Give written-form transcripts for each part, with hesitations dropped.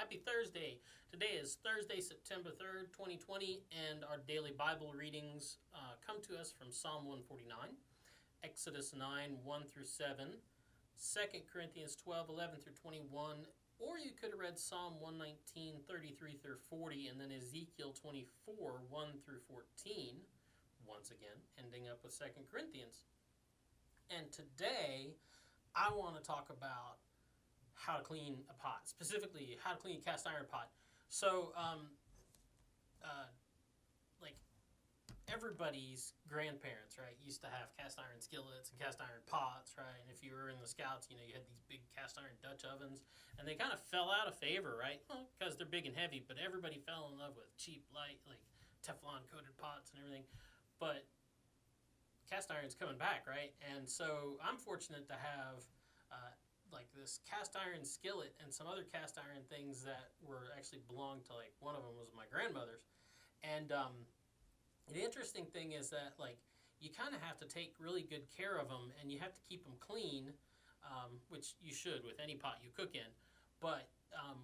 Happy Thursday. Today is Thursday, September 3rd, 2020, and our daily Bible readings come to us from Psalm 149, Exodus 9, 1 through 7, 2 Corinthians 12, 11 through 21, or you could have read Psalm 119, 33 through 40, and then Ezekiel 24, 1 through 14, once again, ending up with 2 Corinthians. And today, I want to talk about how to clean a pot, specifically how to clean a cast iron pot. So, like everybody's grandparents, right, used to have cast iron skillets and cast iron pots, right? And if you were in the Scouts, you had these big cast iron Dutch ovens, and they kind of fell out of favor, right? Well, because they're big and heavy, but everybody fell in love with cheap, light, like Teflon coated pots and everything. But cast iron's coming back, right? And so I'm fortunate to have like this cast iron skillet and some other cast iron things that were actually belonged to, like, one of them was my grandmother's. And the interesting thing is that, like, you kind of have to take really good care of them, and you have to keep them clean, which you should with any pot you cook in. But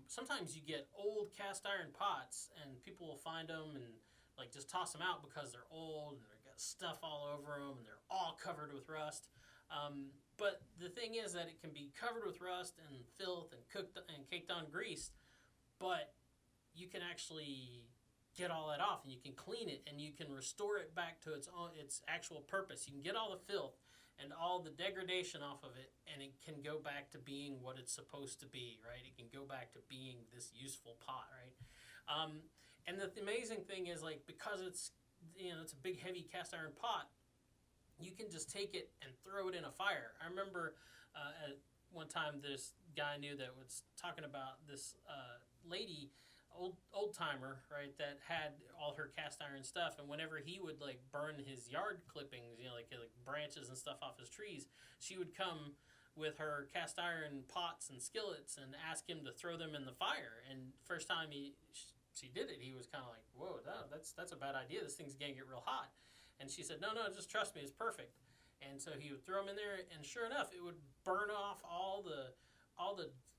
sometimes you get old cast iron pots, and people will find them and like just toss them out because they're old and they've got stuff all over them and they're all covered with rust. But the thing is that it can be covered with rust and filth and cooked and caked on grease, but you can actually get all that off, and you can clean it, and you can restore it back to its actual purpose. You can get all the filth and all the degradation off of it, and it can go back to being what it's supposed to be, right? It can go back to being this useful pot, right? And the amazing thing is, like, because it's a big, heavy cast iron pot, you can just take it and throw it in a fire. I remember at one time this guy I knew that was talking about this lady, old timer, right, that had all her cast iron stuff, and whenever he would like burn his yard clippings, like branches and stuff off his trees, she would come with her cast iron pots and skillets and ask him to throw them in the fire. And first time she did it, he was kind of like, whoa, that's a bad idea. This thing's gonna get real hot. And she said, no, just trust me, it's perfect. And so he would throw them in there, and sure enough, it would burn off all the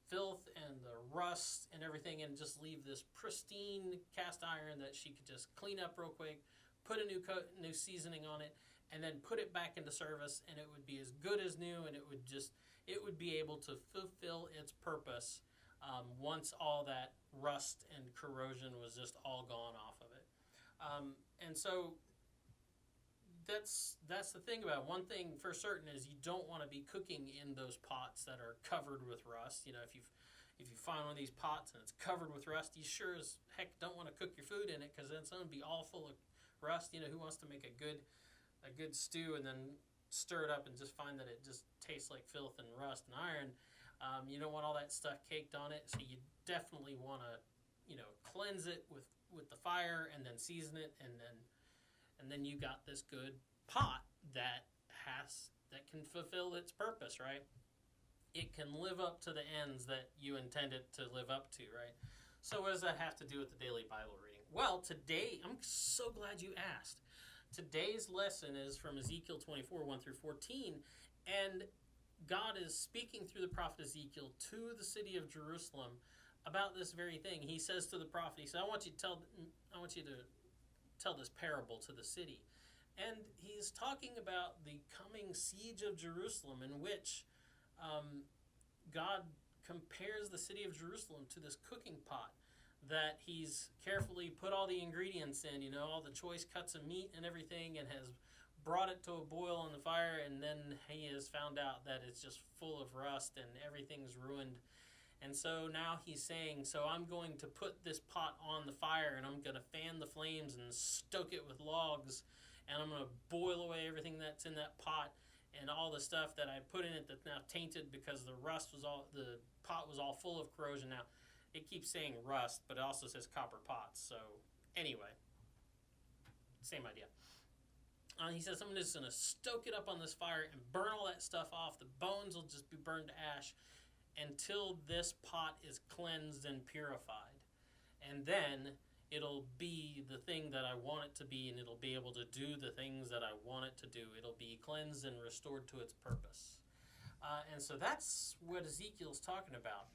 filth and the rust and everything, and just leave this pristine cast iron that she could just clean up real quick, put a new seasoning on it, and then put it back into service, and it would be as good as new, and it would be able to fulfill its purpose once all that rust and corrosion was just all gone off of it. And so that's the thing about it. One thing for certain is you don't want to be cooking in those pots that are covered with rust. If you find one of these pots and it's covered with rust, you sure as heck don't want to cook your food in it, because then it's going to be all full of rust. Who wants to make a good stew and then stir it up and just find that it just tastes like filth and rust and iron? You don't want all that stuff caked on it, so you definitely want to cleanse it with the fire and then season it, and then you got this good pot that can fulfill its purpose, right? It can live up to the ends that you intend it to live up to, right? So what does that have to do with the daily Bible reading? Well, today, I'm so glad you asked. Today's lesson is from Ezekiel 24, 1 through 14, and God is speaking through the prophet Ezekiel to the city of Jerusalem about this very thing. He says to the prophet, he said, I want you to tell this parable to the city. And he's talking about the coming siege of Jerusalem, in which God compares the city of Jerusalem to this cooking pot that he's carefully put all the ingredients in, all the choice cuts of meat and everything, and has brought it to a boil on the fire, and then he has found out that it's just full of rust and everything's ruined. And so now he's saying, so I'm going to put this pot on the fire, and I'm going to fan the flames and stoke it with logs, and I'm going to boil away everything that's in that pot, and all the stuff that I put in it that's now tainted because the pot was all full of corrosion. Now, it keeps saying rust, but it also says copper pots. So anyway, same idea. He says, I'm just going to stoke it up on this fire and burn all that stuff off. The bones will just be burned to ash until this pot is cleansed and purified. And then it'll be the thing that I want it to be, and it'll be able to do the things that I want it to do. It'll be cleansed and restored to its purpose. And so that's what Ezekiel's talking about.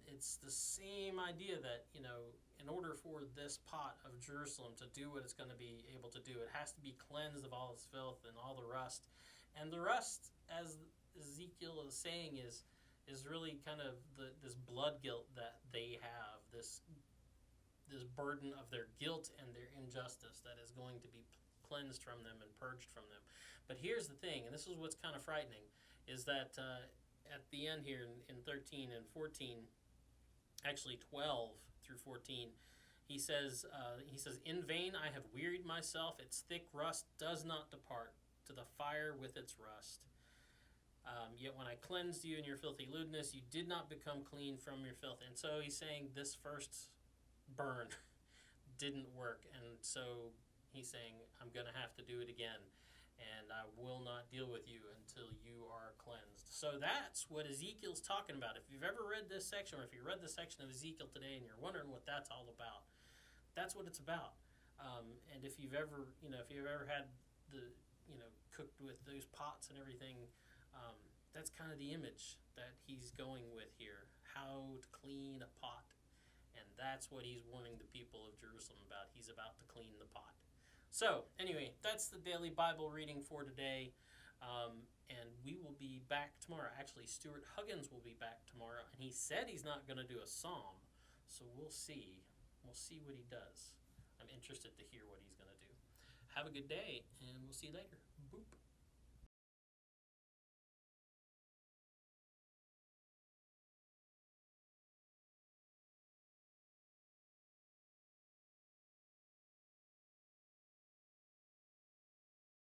It's the same idea that, in order for this pot of Jerusalem to do what it's going to be able to do, it has to be cleansed of all its filth and all the rust. And the rust, as Ezekiel is saying, is really kind of this blood guilt that they have, this burden of their guilt and their injustice that is going to be cleansed from them and purged from them. But here's the thing, and this is what's kind of frightening, is that at the end here in 13 and 14, actually 12 through 14, he says, "In vain I have wearied myself, its thick rust does not depart, to the fire with its rust. Yet when I cleansed you in your filthy lewdness, you did not become clean from your filth." And so he's saying this first burn didn't work, and so he's saying, I'm going to have to do it again, and I will not deal with you until you are cleansed. So that's what Ezekiel's talking about. If you've ever read this section, or if you read the section of Ezekiel today and you're wondering what that's all about, that's what it's about. And if you've ever had the, cooked with those pots and everything, that's kind of the image that he's going with here, how to clean a pot. And that's what he's warning the people of Jerusalem about. He's about to clean the pot. So, anyway, that's the daily Bible reading for today. And we will be back tomorrow. Actually, Stuart Huggins will be back tomorrow. And he said he's not going to do a psalm. So we'll see. We'll see what he does. I'm interested to hear what he's going to do. Have a good day, and we'll see you later.